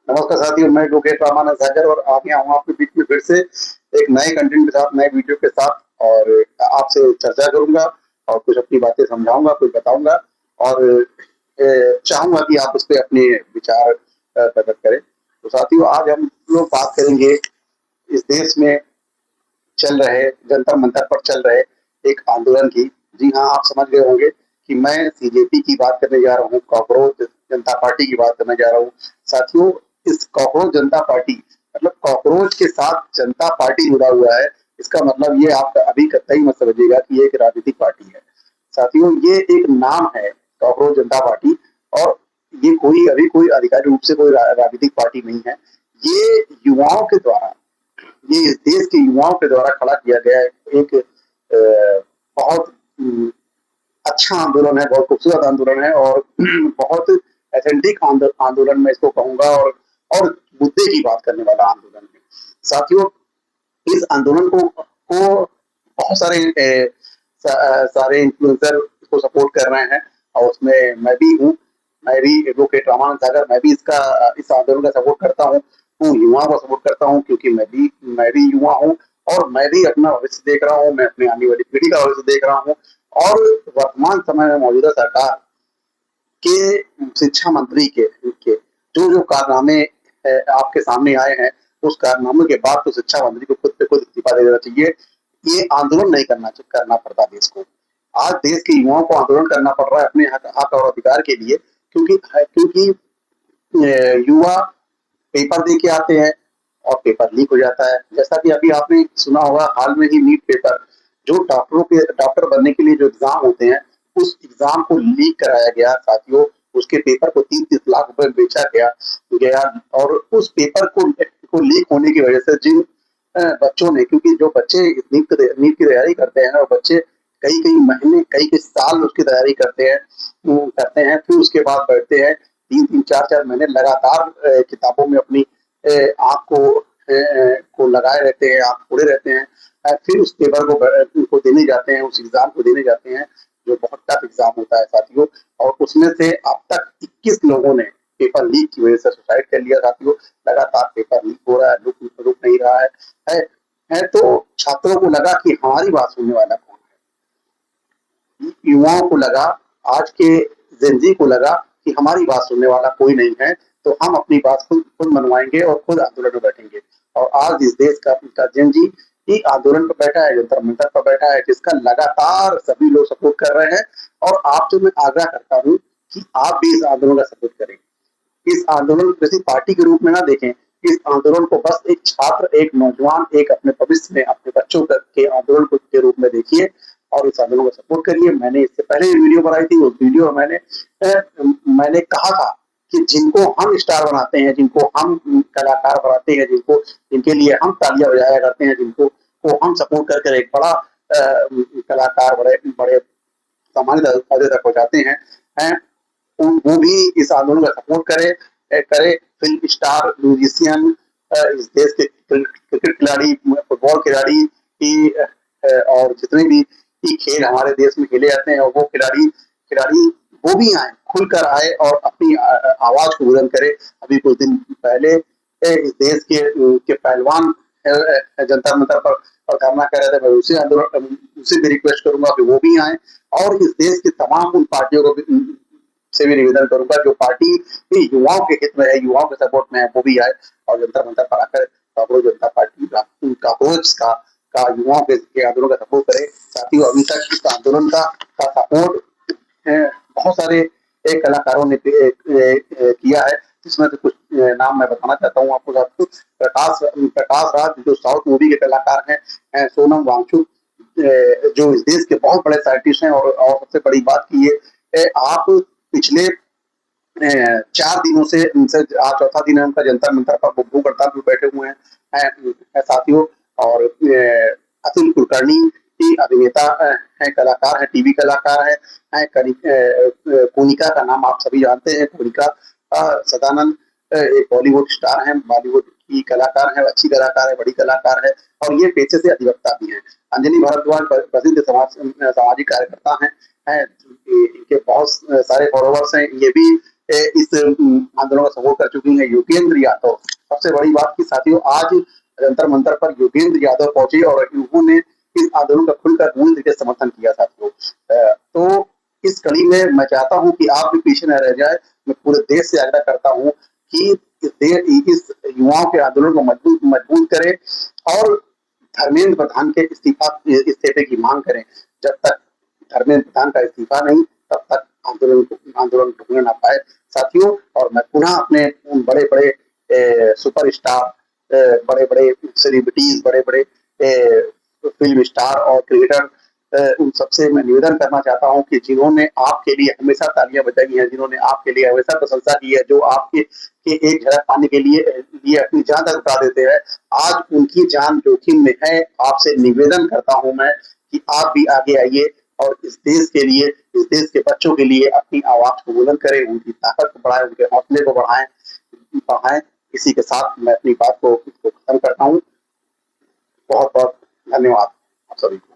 नमस्कार साथियों, मैं एडवोकेट रामानंद सागर और आ गया हूँ आपके बीच में फिर से एक नए कंटेंट के साथ, नए वीडियो के साथ। और आपसे चर्चा करूंगा और कुछ अपनी बातें समझाऊंगा, कुछ बताऊंगा और चाहूंगा कि आप उस पर अपने विचार प्रकट करें। तो साथियों, आज हम लोग बात करेंगे इस देश में चल रहे, जंतर मंतर पर चल रहे एक आंदोलन की। जी हाँ, आप समझ गए होंगे कि मैं सीजेपी की बात करने जा रहा हूँ, कॉकरोच जनता पार्टी की बात करने जा रहा हूँ। साथियों, इस कॉकरोच जनता पार्टी मतलब कॉकरोच के साथ जनता पार्टी जुड़ा हुआ है। इसका मतलब ये आप अभी कतई मत समझिएगा कि ये एक राजनीतिक पार्टी है। साथियों, ये एक नाम है, कॉकरोच जनता पार्टी। और ये कोई अभी कोई आधिकारिक रूप से कोई राजनीतिक पार्टी नहीं है। ये युवाओं के द्वारा, ये इस देश के युवाओं के द्वारा खड़ा किया गया एक बहुत अच्छा आंदोलन है, बहुत खूबसूरत आंदोलन है और बहुत ऑथेंटिक आंदोलन मैं इसको कहूंगा। और मुद्दे की बात करने वाला आंदोलन है। साथियों, इस आंदोलन को बहुत सारे इन्फ्लुएंसर इसको सपोर्ट कर रहे हैं और उसमें मैं भी हूँ। मैं भी एडवोकेट रामानंद सागर, मैं भी इस आंदोलन का सपोर्ट करता हूँ। युवाओं का सपोर्ट करता हूँ क्योंकि मैं भी युवा हूँ और मैं भी अपना भविष्य देख रहा हूँ, मैं अपनी आने वाली पीढ़ी का भविष्य देख रहा हूँ। और वर्तमान समय में मौजूदा सरकार के शिक्षा मंत्री के जो जो कारनामे आपके सामने आए हैं, उस कारनामे के बाद तो शिक्षा मंत्री को खुद पे खुद इस्तीफा दे देना चाहिए। ये आंदोलन नहीं करना पड़ता देश को। आज देश के युवाओं को आंदोलन करना पड़ रहा है अपने हक और अधिकार के लिए, क्योंकि युवा पेपर दे के आते हैं और पेपर लीक हो जाता है। जैसा कि अभी आपने सुना होगा, हाल में ही नीट पेपर, जो डॉक्टर बनने के लिए जो एग्जाम होते हैं, उस एग्जाम को लीक कराया गया साथियों। उसके पेपर को 30-30 लाख रुपए में बेचा गया। और उस पेपर को लीक होने की वजह से जिन बच्चों ने, क्योंकि जो बच्चे नीट की तैयारी करते हैं और बच्चे कई कई महीने, कई कई साल उसकी तैयारी फिर उसके बाद बैठते हैं 3-3 4-4 महीने लगातार किताबों में अपनी आँख को लगाए रहते हैं, आँख फोड़े रहते हैं। फिर उस पेपर को देने जाते हैं, उस एग्जाम को देने जाते हैं, जो बहुत टफ एग्जाम होता है साथियों। और उसमें से अब तक 21 लोगों ने पेपर लीक की वजह से सुसाइड कर लिया साथियों। लगातार पेपर लीक हो रहा है, रुक नहीं रहा है, तो छात्रों को लगा कि हमारी बात सुनने वाला कौन है। युवाओं को लगा, आज के जेनजी को लगा कि हमारी बात सुनने वाला कोई नहीं है, तो हम अपनी बात खुद खुद मनवाएंगे और खुद आंदोलन में बैठेंगे। और आज इस देश का जेनजी ही आंदोलन पर बैठा है, जंतर मंतर पर बैठा है, जिसका लगातार सभी लोग सपोर्ट कर रहे हैं। और आपसे मैं आग्रह करता हूँ कि आप भी इस आंदोलन का सपोर्ट करें। इस आंदोलन को किसी पार्टी के रूप में ना देखें। इस आंदोलन को बस एक छात्र, एक नौजवान, एक अपने भविष्य में अपने बच्चों के आंदोलन के रूप में देखिए और इस आंदोलन को सपोर्ट करिए। मैंने इससे पहले वीडियो बनाई थी, उस वीडियो में मैंने कहा था कि जिनको हम स्टार बनाते हैं, जिनको हम कलाकार बनाते हैं, जिनके लिए हम तालियां बजाया करते हैं, जिनको को हम सपोर्ट करके एक बड़ा कलाकार, बड़े बड़े सामान्य औहदे तक पहुंचाते हैं, वो भी इस आंदोलन का सपोर्ट करे। फिल्म स्टार, म्यूजिशियन, इस देश के क्रिकेट खिलाड़ी, फुटबॉल खिलाड़ी की और जितने भी खेल हमारे देश में खेले जाते हैं, वो खिलाड़ी वो भी आए, खुलकर आए और अपनी आवाज को बुलंद करे। अभी कुछ दिन पहले इस देश के पहलवान जनता मंतर पर धरना कर रहे थे। मैं उसे भी रिक्वेस्ट करूंगा कि वो भी आए और इस देश की तमाम उन पार्टियों को से भी निवेदन करूंगा जो पार्टी युवाओं के हित में है, युवाओं के सपोर्ट में है, वो भी आए और जंतर मंतर पर आकर कॉकरोच जनता पार्टी कॉकरोच का युवाओं के आंदोलन का सपोर्ट करे। साथियों, अभी तक इस आंदोलन का सपोर्ट बहुत सारे कलाकारों ने किया है, जिसमें से कुछ नाम मैं बताना चाहता हूँ आपको। प्रकाश राज जो साउथ मूवी के कलाकार हैं, सोनम वांगचुक जो इस देश के बहुत बड़े साइंटिस्ट हैं। और सबसे बड़ी बात की ये आप पिछले 4 दिनों से उनसे आज चौथा दिन है उनका जंतर मंतर पर भूख हड़ताल पर बैठे हुए हैं साथियों। और अतुल कुलकर्णी की अभिनेता है, कलाकार है, टीवी कलाकार है, कोनिका का नाम आप सभी जानते हैं। कोनिका सदानंद एक बॉलीवुड स्टार है, बॉलीवुड की कलाकार है, अच्छी कलाकार है, बड़ी कलाकार है और ये पेशे से अधिवक्ता भी है। अंजलि भारद्वाज प्रसिद्ध सामाजिक कार्यकर्ता हैं, इनके बहुत सारे फॉलोवर्स हैं। ये भी इस आंदोलन का सपोर्ट कर चुकी हैं योगेंद्र यादव। सबसे बड़ी बात कि साथियों आज जंतर मंतर पर योगेंद्र यादव पहुंचे और उन्होंने इस आंदोलन का खुलकर पूरी तरीके से समर्थन किया साथियों। तो इस कड़ी में मैं चाहता हूं कि आप भी पीछे न रह जाए। मैं पूरे देश से आग्रह करता हूं कि इस युवाओं के आंदोलन को मजबूत करें और धर्मेंद्र प्रधान के इस्तीफे की मांग करें। जब तक धर्मेंद्र प्रधान का इस्तीफा नहीं तब तक आंदोलन रुकने ना पाए साथियों। और मैं पुनः अपने उन बड़े-बड़े सुपरस्टार, बड़े-बड़े सेलिब्रिटीज, बड़े-बड़े फिल्म स्टार और क्रिकेटर, उन सबसे मैं निवेदन करना चाहता हूं कि जिन्होंने आपके लिए हमेशा तालियां बजाई हैं, जिन्होंने आपके लिए हमेशा प्रशंसा की है, जो आपके एक झलक पाने के लिए अपनी जान तक लुटा देते हैं, आज उनकी जान जोखिम में है। आपसे निवेदन करता हूं मैं कि आप भी आगे आइए और इस देश के लिए, इस देश के बच्चों के लिए अपनी आवाज को बुलंद करें, उनकी ताकत को बढ़ाएं, उनके हौसले को बढ़ाएं। इसी के साथ मैं अपनी बात को खत्म करता हूँ। बहुत बहुत धन्यवाद आप सभी को।